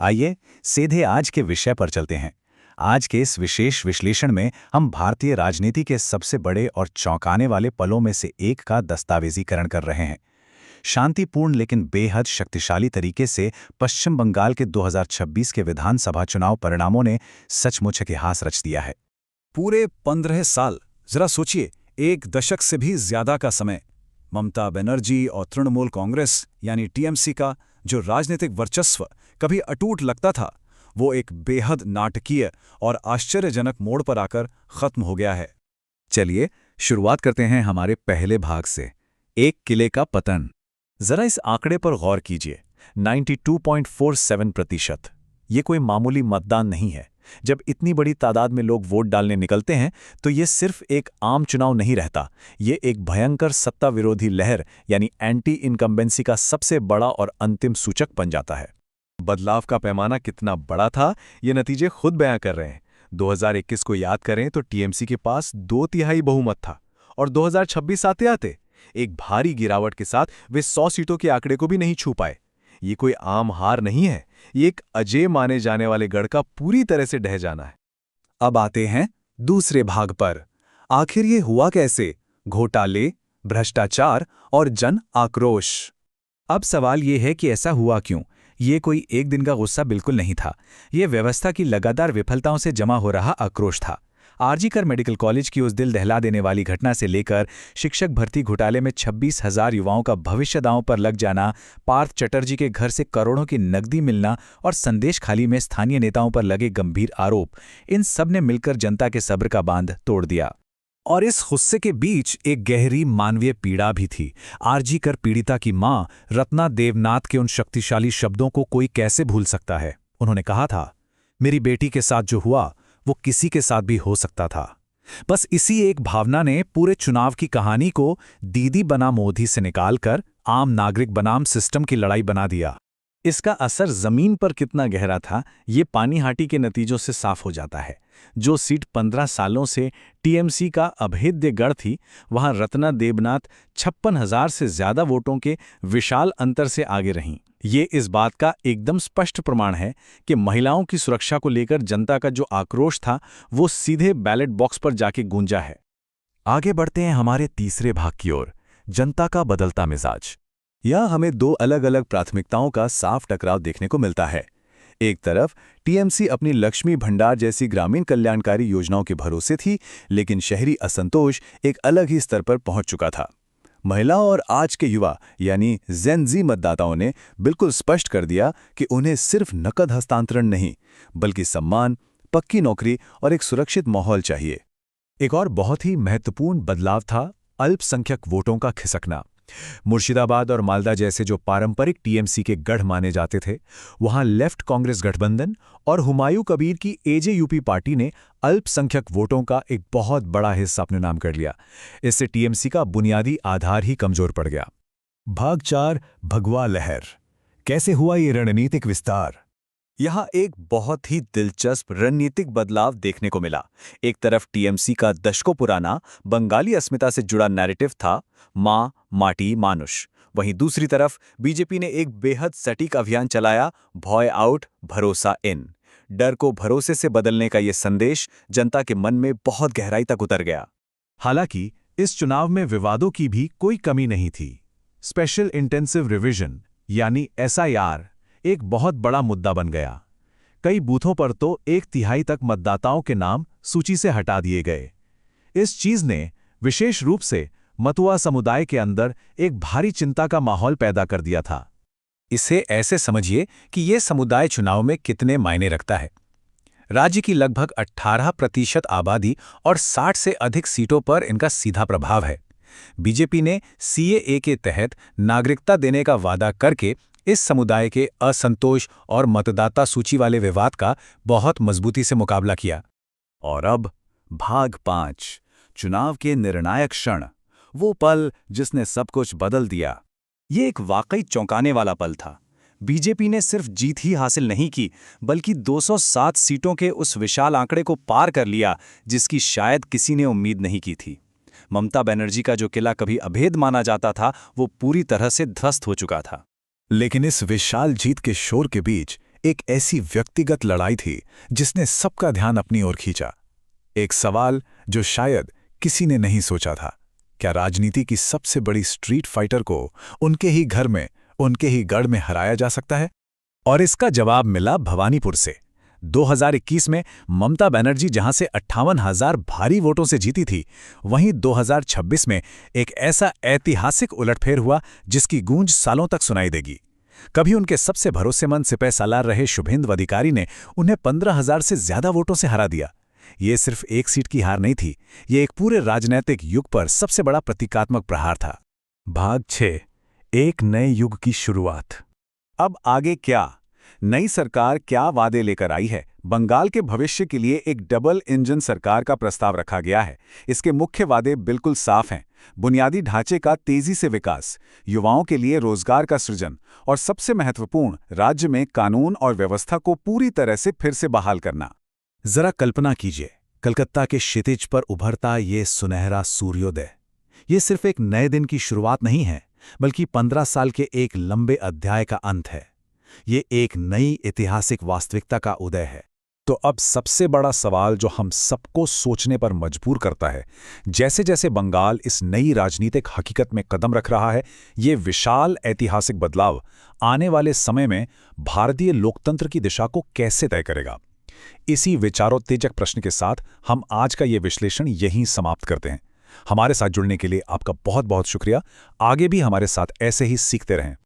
आइए सीधे आज के विषय पर चलते हैं। आज के इस विशेष विश्लेषण में हम भारतीय राजनीति के सबसे बड़े और चौंकाने वाले पलों में से एक का दस्तावेजीकरण कर रहे हैं। शांतिपूर्ण लेकिन बेहद शक्तिशाली तरीके से पश्चिम बंगाल के 2026 के विधानसभा चुनाव परिणामों ने सचमुच इतिहास रच दिया है। पूरे 15 साल, जरा सोचिए, एक दशक से भी ज्यादा का समय। ममता बनर्जी और तृणमूल कांग्रेस यानी टीएमसी का जो राजनीतिक वर्चस्व कभी अटूट लगता था, वो एक बेहद नाटकीय और आश्चर्यजनक मोड़ पर आकर खत्म हो गया है। चलिए शुरुआत करते हैं हमारे पहले भाग से, एक किले का पतन। जरा इस आंकड़े पर गौर कीजिए, 92.47%। ये कोई मामूली मतदान नहीं है। जब इतनी बड़ी तादाद में लोग वोट डालने निकलते हैं तो ये सिर्फ एक आम चुनाव नहीं रहता, ये एक भयंकर सत्ता विरोधी लहर यानी एंटी इनकम्बेंसी का सबसे बड़ा और अंतिम सूचक बन जाता है। बदलाव का पैमाना कितना बड़ा था, ये नतीजे खुद बयां कर रहे हैं। 2021 को याद करें तो टीएमसी के पास 2/3 बहुमत था और 2026 आते आते एक भारी गिरावट के साथ वे 100 सीटों के आंकड़े को भी नहीं छू पाए। ये कोई आम हार नहीं है, ये एक अजेय माने जाने वाले गढ़ का पूरी तरह से ढह जाना है। अब आते हैं दूसरे भाग पर। आखिर ये हुआ कैसे? घोटाले, भ्रष्टाचार और जन आक्रोश। अब सवाल ये है कि ऐसा हुआ क्यों? ये कोई एक दिन का गुस्सा बिल्कुल नहीं था। ये व्यवस्था की लगातार विफलताओं से जमा हो रहा आक्रोश था। आरजी कर मेडिकल कॉलेज की उस दिल दहला देने वाली घटना से लेकर शिक्षक भर्ती घोटाले में 26,000 युवाओं का भविष्य दांव पर लग जाना, पार्थ चटर्जी के घर से करोड़ों की नकदी मिलना और संदेश खाली में स्थानीय नेताओं पर लगे गंभीर आरोप, इन सब ने मिलकर जनता के सब्र का बांध तोड़ दिया। और इस गुस्से के बीच एक गहरी मानवीय पीड़ा भी थी। आरजी कर पीड़िता की मां रत्ना देवनाथ के उन शक्तिशाली शब्दों को कोई कैसे भूल सकता है। उन्होंने कहा था, मेरी बेटी के साथ जो हुआ वो किसी के साथ भी हो सकता था। बस इसी एक भावना ने पूरे चुनाव की कहानी को दीदी बना मोदी से निकालकर आम नागरिक बनाम सिस्टम की लड़ाई बना दिया। इसका असर जमीन पर कितना गहरा था, ये पानीहाटी के नतीजों से साफ हो जाता है। जो सीट 15 सालों से टीएमसी का अभेद्य गढ़ थी, वहां रत्ना देवनाथ 56,000 से ज्यादा वोटों के विशाल अंतर से आगे रहीं। ये इस बात का एकदम स्पष्ट प्रमाण है कि महिलाओं की सुरक्षा को लेकर जनता का जो आक्रोश था, वो सीधे बैलेट बॉक्स पर जाके गूंजा है। आगे बढ़ते हैं हमारे तीसरे भाग की ओर, जनता का बदलता मिजाज। यह हमें दो अलग अलग प्राथमिकताओं का साफ टकराव देखने को मिलता है। एक तरफ टीएमसी अपनी लक्ष्मी भंडार जैसी ग्रामीण कल्याणकारी योजनाओं के भरोसे थी, लेकिन शहरी असंतोष एक अलग ही स्तर पर पहुंच चुका था। महिलाओं और आज के युवा यानी जेन ज़ी मतदाताओं ने बिल्कुल स्पष्ट कर दिया कि उन्हें सिर्फ नकद हस्तांतरण नहीं, बल्कि सम्मान, पक्की नौकरी और एक सुरक्षित माहौल चाहिए। एक और बहुत ही महत्वपूर्ण बदलाव था अल्पसंख्यक वोटों का खिसकना। मुर्शिदाबाद और मालदा जैसे जो पारंपरिक टीएमसी के गढ़ माने जाते थे, वहां लेफ्ट कांग्रेस गठबंधन और हुमायूं कबीर की एजेयूपी पार्टी ने अल्पसंख्यक वोटों का एक बहुत बड़ा हिस्सा अपने नाम कर लिया। इससे टीएमसी का बुनियादी आधार ही कमजोर पड़ गया। भाग 4, भगवा लहर। कैसे हुआ ये रणनीतिक विस्तार? यहाँ एक बहुत ही दिलचस्प रणनीतिक बदलाव देखने को मिला। एक तरफ टीएमसी का दशकों पुराना बंगाली अस्मिता से जुड़ा नैरेटिव था, माँ माटी मानुष। वहीं दूसरी तरफ बीजेपी ने एक बेहद सटीक अभियान चलाया, भॉय आउट भरोसा इन। डर को भरोसे से बदलने का ये संदेश जनता के मन में बहुत गहराई तक उतर गया। हालांकि इस चुनाव में विवादों की भी कोई कमी नहीं थी। स्पेशल इंटेंसिव रिवीजन यानी एसआईआर एक बहुत बड़ा मुद्दा बन गया। कई बूथों पर तो 1/3 तक मतदाताओं के नाम सूची से हटा दिए गए। इस चीज ने विशेष रूप से मतुआ समुदाय के अंदर एक भारी चिंता का माहौल पैदा कर दिया था। इसे ऐसे समझिए कि ये समुदाय चुनाव में कितने मायने रखता है। राज्य की लगभग 18% आबादी और 60 से अधिक सीटों पर इनका सीधा प्रभाव है। बीजेपी ने सीएए के तहत नागरिकता देने का वादा करके इस समुदाय के असंतोष और मतदाता सूची वाले विवाद का बहुत मजबूती से मुकाबला किया। और अब भाग 5, चुनाव के निर्णायक क्षण, वो पल जिसने सब कुछ बदल दिया। ये एक वाकई चौंकाने वाला पल था। बीजेपी ने सिर्फ जीत ही हासिल नहीं की, बल्कि 207 सीटों के उस विशाल आंकड़े को पार कर लिया जिसकी शायद किसी ने उम्मीद नहीं की थी। ममता बनर्जी का जो किला कभी अभेद माना जाता था, वो पूरी तरह से ध्वस्त हो चुका था। लेकिन इस विशाल जीत के शोर के बीच एक ऐसी व्यक्तिगत लड़ाई थी जिसने सबका ध्यान अपनी ओर खींचा। एक सवाल जो शायद किसी ने नहीं सोचा था, क्या राजनीति की सबसे बड़ी स्ट्रीट फाइटर को उनके ही घर में, उनके ही गढ़ में हराया जा सकता है? और इसका जवाब मिला भवानीपुर से। 2021 में ममता बनर्जी जहां से 58,000 भारी वोटों से जीती थी, वहीं 2026 में एक ऐसा ऐतिहासिक उलटफेर हुआ जिसकी गूंज सालों तक सुनाई देगी। कभी उनके सबसे भरोसेमंद सिपह सालार रहे शुभेंदु अधिकारी ने उन्हें 15,000 से ज्यादा वोटों से हरा दिया। ये सिर्फ एक सीट की हार नहीं थी, ये एक पूरे राजनीतिक युग पर सबसे बड़ा प्रतीकात्मक प्रहार था। भाग 6, एक नए युग की शुरुआत। अब आगे क्या? नई सरकार क्या वादे लेकर आई है? बंगाल के भविष्य के लिए एक डबल इंजन सरकार का प्रस्ताव रखा गया है। इसके मुख्य वादे बिल्कुल साफ हैं। बुनियादी ढांचे का तेजी से विकास, युवाओं के लिए रोजगार का सृजन और सबसे महत्वपूर्ण, राज्य में कानून और व्यवस्था को पूरी तरह से फिर से बहाल करना। जरा कल्पना कीजिए, कलकत्ता के क्षितिज पर उभरता ये सुनहरा सूर्योदय। ये सिर्फ एक नए दिन की शुरुआत नहीं है, बल्कि 15 साल के एक लंबे अध्याय का अंत है। ये एक नई ऐतिहासिक वास्तविकता का उदय है। तो अब सबसे बड़ा सवाल जो हम सबको सोचने पर मजबूर करता है, जैसे जैसे बंगाल इस नई राजनीतिक हकीकत में कदम रख रहा है, ये विशाल ऐतिहासिक बदलाव आने वाले समय में भारतीय लोकतंत्र की दिशा को कैसे तय करेगा? इसी विचारोत्तेजक प्रश्न के साथ हम आज का ये विश्लेषण यहीं समाप्त करते हैं। हमारे साथ जुड़ने के लिए आपका बहुत बहुत शुक्रिया। आगे भी हमारे साथ ऐसे ही सीखते रहें।